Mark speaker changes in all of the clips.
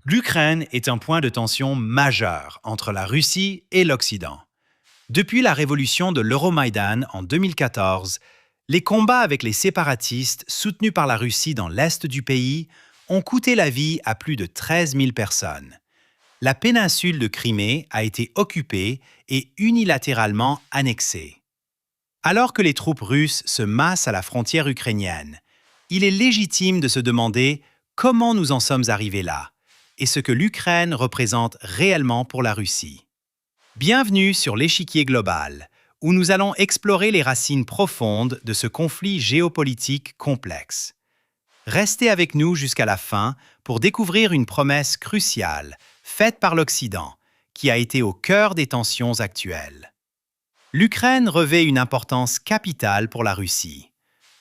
Speaker 1: L'Ukraine est un point de tension majeur entre la Russie et l'Occident. Depuis la révolution de l'Euromaïdan en 2014, les combats avec les séparatistes soutenus par la Russie dans l'est du pays ont coûté la vie à plus de 13 000 personnes. La péninsule de Crimée a été occupée et unilatéralement annexée. Alors que les troupes russes se massent à la frontière ukrainienne, il est légitime de se demander comment nous en sommes arrivés là et ce que l'Ukraine représente réellement pour la Russie. Bienvenue sur l'échiquier global, où nous allons explorer les racines profondes de ce conflit géopolitique complexe. Restez avec nous jusqu'à la fin pour découvrir une promesse cruciale faite par l'Occident, qui a été au cœur des tensions actuelles. L'Ukraine revêt une importance capitale pour la Russie.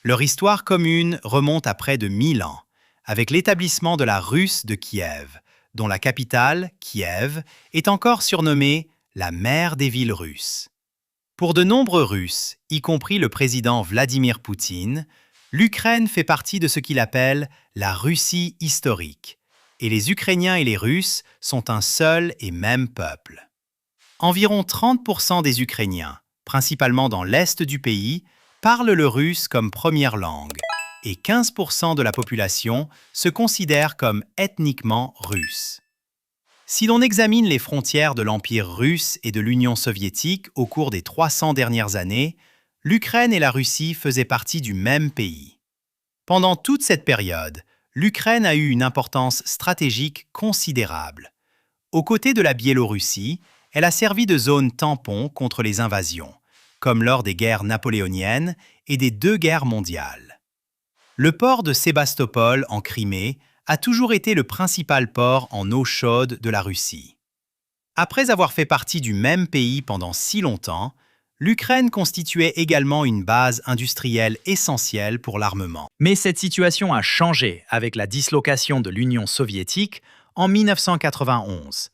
Speaker 1: Leur histoire commune remonte à près de 1000 ans, avec l'établissement de la Russe de Kiev, dont la capitale, Kiev, est encore surnommée la mère des villes russes. Pour de nombreux Russes, y compris le président Vladimir Poutine, l'Ukraine fait partie de ce qu'il appelle la Russie historique, et les Ukrainiens et les Russes sont un seul et même peuple. Environ 30% des Ukrainiens, principalement dans l'est du pays, parlent le russe comme première langue, et 15% de la population se considère comme ethniquement russe. Si l'on examine les frontières de l'Empire russe et de l'Union soviétique au cours des 300 dernières années, l'Ukraine et la Russie faisaient partie du même pays. Pendant toute cette période, l'Ukraine a eu une importance stratégique considérable. Aux côtés de la Biélorussie, elle a servi de zone tampon contre les invasions, comme lors des guerres napoléoniennes et des 2 guerres mondiales. Le port de Sébastopol en Crimée a toujours été le principal port en eau chaude de la Russie. Après avoir fait partie du même pays pendant si longtemps, l'Ukraine constituait également une base industrielle essentielle pour l'armement. Mais cette situation a changé avec la dislocation de l'Union soviétique en 1991.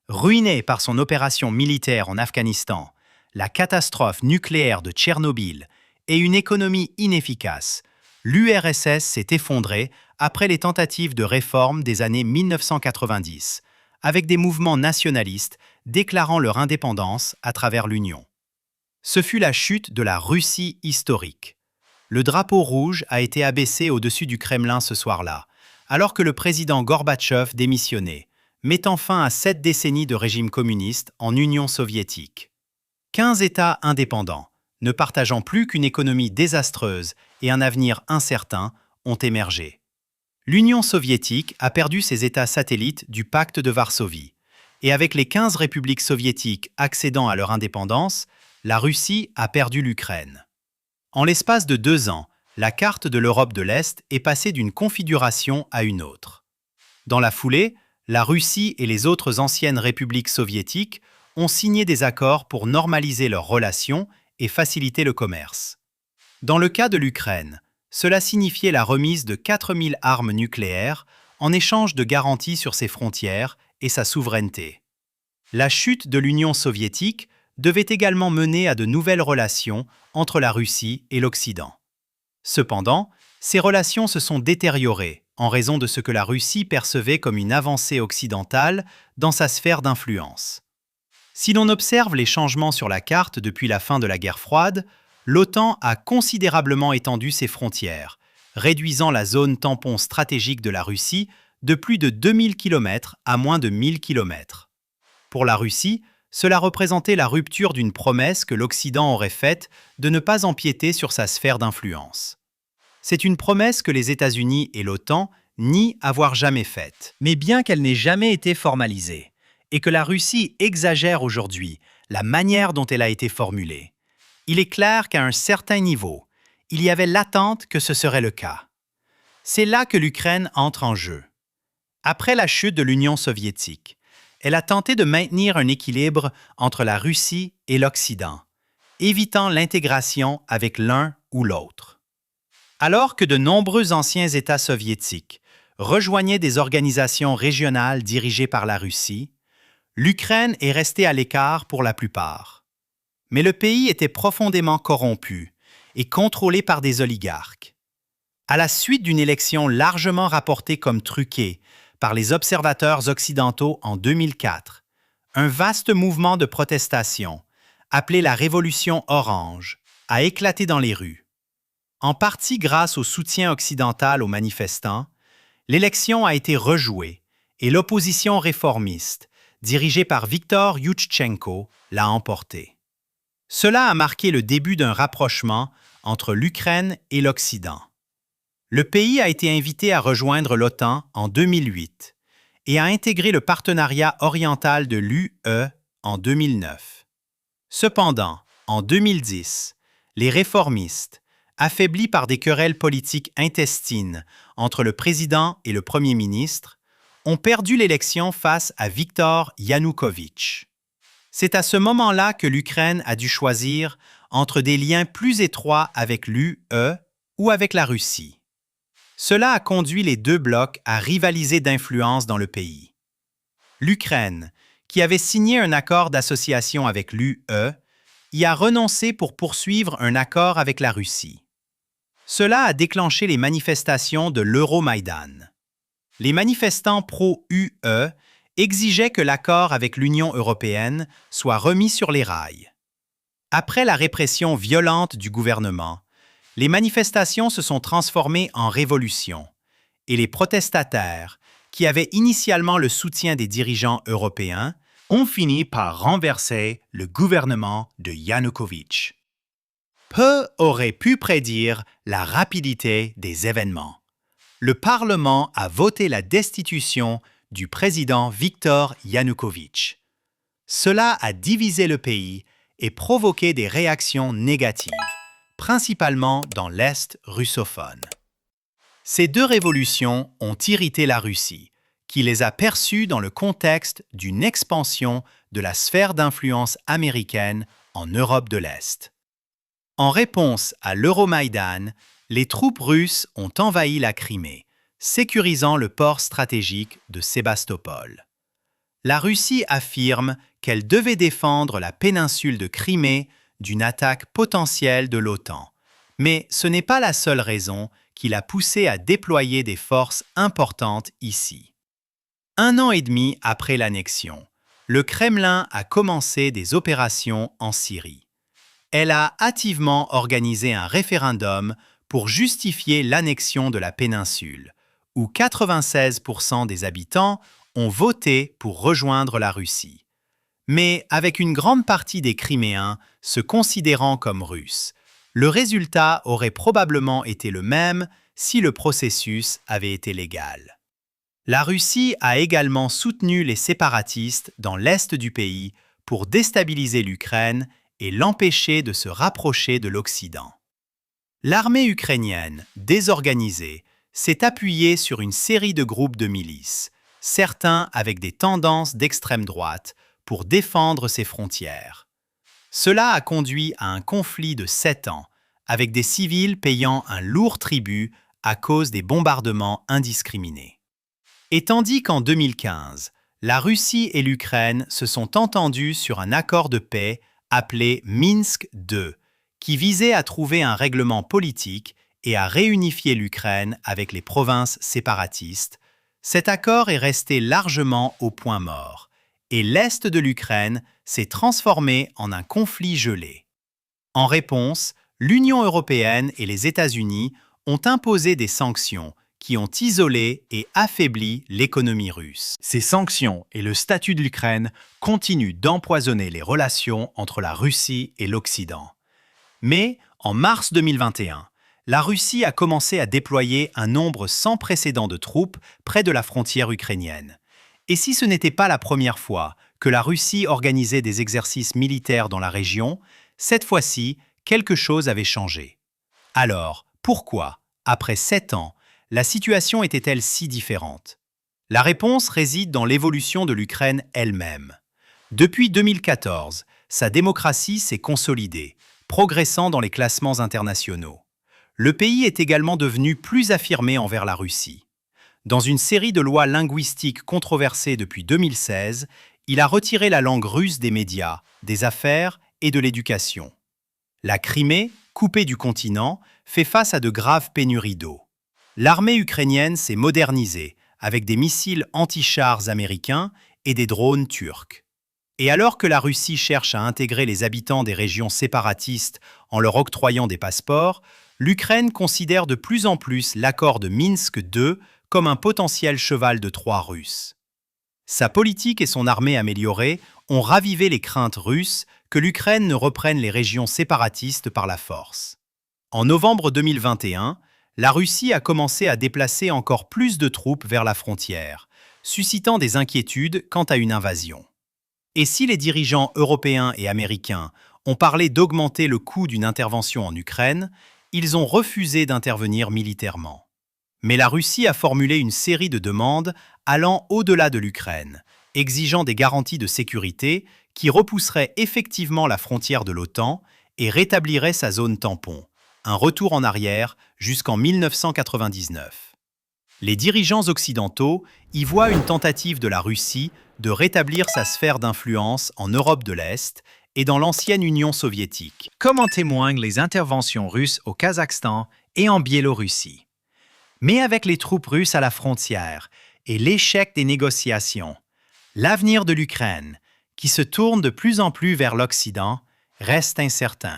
Speaker 1: Ruinée par son opération militaire en Afghanistan, la catastrophe nucléaire de Tchernobyl et une économie inefficace, l'URSS s'est effondrée après les tentatives de réforme des années 1990, avec des mouvements nationalistes déclarant leur indépendance à travers l'Union. Ce fut la chute de la Russie historique. Le drapeau rouge a été abaissé au-dessus du Kremlin ce soir-là, alors que le président Gorbatchev démissionnait, mettant fin à 7 décennies de régime communiste en Union soviétique. 15 États indépendants, ne partageant plus qu'une économie désastreuse et un avenir incertain, ont émergé. L'Union soviétique a perdu ses États satellites du pacte de Varsovie, et avec les 15 républiques soviétiques accédant à leur indépendance, la Russie a perdu l'Ukraine. En l'espace de 2 ans, la carte de l'Europe de l'Est est passée d'une configuration à une autre. Dans la foulée, la Russie et les autres anciennes républiques soviétiques ont signé des accords pour normaliser leurs relations et faciliter le commerce. Dans le cas de l'Ukraine, cela signifiait la remise de 4000 armes nucléaires en échange de garanties sur ses frontières et sa souveraineté. La chute de l'Union soviétique devait également mener à de nouvelles relations entre la Russie et l'Occident. Cependant, ces relations se sont détériorées en raison de ce que la Russie percevait comme une avancée occidentale dans sa sphère d'influence. Si l'on observe les changements sur la carte depuis la fin de la guerre froide, l'OTAN a considérablement étendu ses frontières, réduisant la zone tampon stratégique de la Russie de plus de 2000 km à moins de 1000 km. Pour la Russie, cela représentait la rupture d'une promesse que l'Occident aurait faite de ne pas empiéter sur sa sphère d'influence. C'est une promesse que les États-Unis et l'OTAN nient avoir jamais faite. Mais bien qu'elle n'ait jamais été formalisée, et que la Russie exagère aujourd'hui la manière dont elle a été formulée, il est clair qu'à un certain niveau, il y avait l'attente que ce serait le cas. C'est là que l'Ukraine entre en jeu. Après la chute de l'Union soviétique, elle a tenté de maintenir un équilibre entre la Russie et l'Occident, évitant l'intégration avec l'un ou l'autre. Alors que de nombreux anciens États soviétiques rejoignaient des organisations régionales dirigées par la Russie, l'Ukraine est restée à l'écart pour la plupart. Mais le pays était profondément corrompu et contrôlé par des oligarques. À la suite d'une élection largement rapportée comme truquée par les observateurs occidentaux en 2004. Un vaste mouvement de protestation, appelé la Révolution orange, a éclaté dans les rues. En partie grâce au soutien occidental aux manifestants, l'élection a été rejouée et l'opposition réformiste, dirigée par Viktor Ioutchenko, l'a emportée. Cela a marqué le début d'un rapprochement entre l'Ukraine et l'Occident. Le pays a été invité à rejoindre l'OTAN en 2008 et a intégré le partenariat oriental de l'UE en 2009. Cependant, en 2010, les réformistes, affaiblis par des querelles politiques intestines entre le président et le premier ministre, ont perdu l'élection face à Viktor Yanukovych. C'est à ce moment-là que l'Ukraine a dû choisir entre des liens plus étroits avec l'UE ou avec la Russie. Cela a conduit les deux blocs à rivaliser d'influence dans le pays. L'Ukraine, qui avait signé un accord d'association avec l'UE, y a renoncé pour poursuivre un accord avec la Russie. Cela a déclenché les manifestations de l'Euromaïdan. Les manifestants pro-UE exigeaient que l'accord avec l'Union européenne soit remis sur les rails. Après la répression violente du gouvernement, les manifestations se sont transformées en révolution et les protestataires, qui avaient initialement le soutien des dirigeants européens, ont fini par renverser le gouvernement de Yanukovych. Peu auraient pu prédire la rapidité des événements. Le Parlement a voté la destitution du président Viktor Yanukovych. Cela a divisé le pays et provoqué des réactions négatives, principalement dans l'Est russophone. Ces deux révolutions ont irrité la Russie, qui les a perçues dans le contexte d'une expansion de la sphère d'influence américaine en Europe de l'Est. En réponse à l'Euromaïdan, les troupes russes ont envahi la Crimée, sécurisant le port stratégique de Sébastopol. La Russie affirme qu'elle devait défendre la péninsule de Crimée d'une attaque potentielle de l'OTAN, mais ce n'est pas la seule raison qui l'a poussée à déployer des forces importantes ici. 1 an et demi après l'annexion, le Kremlin a commencé des opérations en Syrie. Elle a hâtivement organisé un référendum pour justifier l'annexion de la péninsule, où 96% des habitants ont voté pour rejoindre la Russie. Mais avec une grande partie des Criméens se considérant comme Russes, le résultat aurait probablement été le même si le processus avait été légal. La Russie a également soutenu les séparatistes dans l'est du pays pour déstabiliser l'Ukraine et l'empêcher de se rapprocher de l'Occident. L'armée ukrainienne, désorganisée, s'est appuyée sur une série de groupes de milices, certains avec des tendances d'extrême droite, pour défendre ses frontières. Cela a conduit à un conflit de 7 ans, avec des civils payant un lourd tribut à cause des bombardements indiscriminés. Et tandis qu'en 2015, la Russie et l'Ukraine se sont entendus sur un accord de paix appelé Minsk II, qui visait à trouver un règlement politique et à réunifier l'Ukraine avec les provinces séparatistes, cet accord est resté largement au point mort, et l'est de l'Ukraine s'est transformé en un conflit gelé. En réponse, l'Union européenne et les États-Unis ont imposé des sanctions qui ont isolé et affaibli l'économie russe. Ces sanctions et le statut de l'Ukraine continuent d'empoisonner les relations entre la Russie et l'Occident. Mais, en mars 2021, la Russie a commencé à déployer un nombre sans précédent de troupes près de la frontière ukrainienne. Et si ce n'était pas la première fois que la Russie organisait des exercices militaires dans la région, cette fois-ci, quelque chose avait changé. Alors, pourquoi, après 7 ans, la situation était-elle si différente? La réponse réside dans l'évolution de l'Ukraine elle-même. Depuis 2014, sa démocratie s'est consolidée, progressant dans les classements internationaux. Le pays est également devenu plus affirmé envers la Russie. Dans une série de lois linguistiques controversées depuis 2016, il a retiré la langue russe des médias, des affaires et de l'éducation. La Crimée, coupée du continent, fait face à de graves pénuries d'eau. L'armée ukrainienne s'est modernisée avec des missiles anti-chars américains et des drones turcs. Et alors que la Russie cherche à intégrer les habitants des régions séparatistes en leur octroyant des passeports, l'Ukraine considère de plus en plus l'accord de Minsk II comme un potentiel cheval de Troie russe. Sa politique et son armée améliorée ont ravivé les craintes russes que l'Ukraine ne reprenne les régions séparatistes par la force. En novembre 2021, la Russie a commencé à déplacer encore plus de troupes vers la frontière, suscitant des inquiétudes quant à une invasion. Et si les dirigeants européens et américains ont parlé d'augmenter le coût d'une intervention en Ukraine, ils ont refusé d'intervenir militairement. Mais la Russie a formulé une série de demandes allant au-delà de l'Ukraine, exigeant des garanties de sécurité qui repousseraient effectivement la frontière de l'OTAN et rétabliraient sa zone tampon, un retour en arrière jusqu'en 1999. Les dirigeants occidentaux y voient une tentative de la Russie de rétablir sa sphère d'influence en Europe de l'Est et dans l'ancienne Union soviétique, comme en témoignent les interventions russes au Kazakhstan et en Biélorussie. Mais avec les troupes russes à la frontière et l'échec des négociations, l'avenir de l'Ukraine, qui se tourne de plus en plus vers l'Occident, reste incertain.